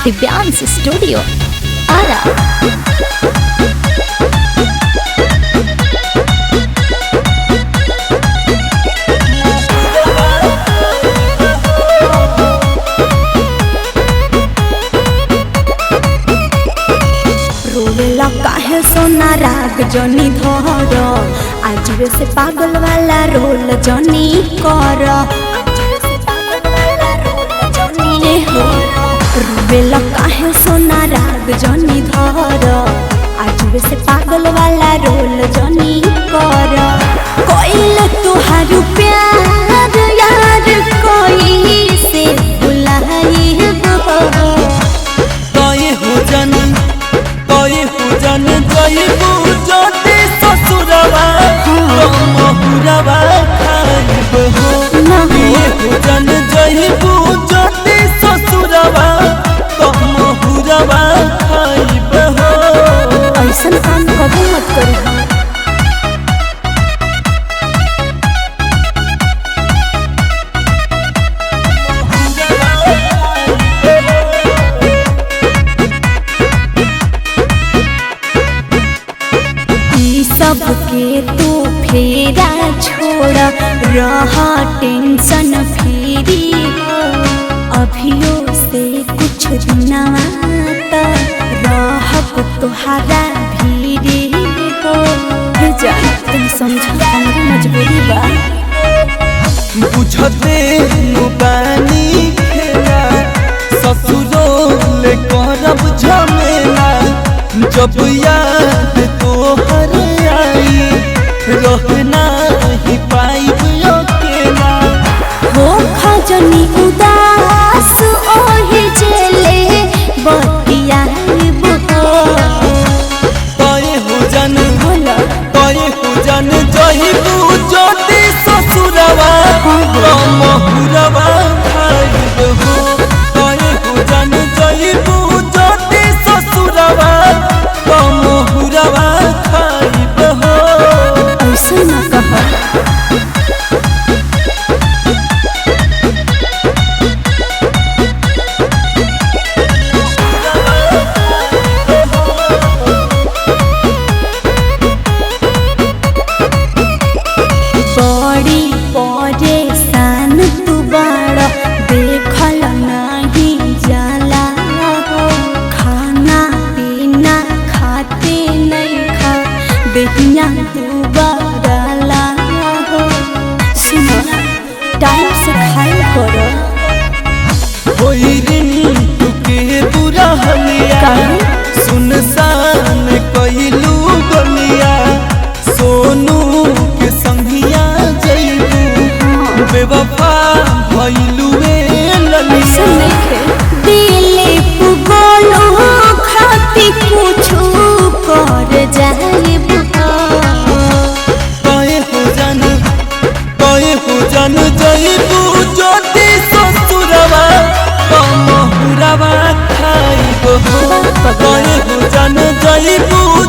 Divyansh studio Ara. काहे सोना राग जनी धर आज से पागल वाला रोल जनी कर रुबेला काहे सोना राग जनी धर आज से पागल वाला रोल जनी कर कोइल तुहार प्यार यार कोई से बुलाई जन जइबू जति ससुरवा महुरवा खाइब हो जन जइबू जति ससुरवा महुरवा खाइब हो। ऐसन काम कभी मत करी। सबके तू फेरा छोड़ रहा टेंशन फ्री हो अभियो से कुछ दिनवा रहब तुहारा भीरी हो जान तुम समझा हमारी मजबूरी बा बुझते बानी खेला ससुरो ले करब झमेला जब याद तोहर आई रहना ही पाइब अकेला हो खजनी उदास ओही जेले बतिया जन जइबू जति ससुरवा महुरवा खाइब हो जन जइबू जति ससुरवा महुरवा खाइब हो। ऐसे न कह दुबारा हो सुनो टाइम से खाई करो तुके बुरा हलिया सुनसान कइलू गलिया सोनू के संगिया जइबू बेवफा भइलू ललिया दिले पुगलो खाती कुछ कर जाइब जन जइबू जति ससुरवा महुरवा खाइब हो जन जइबू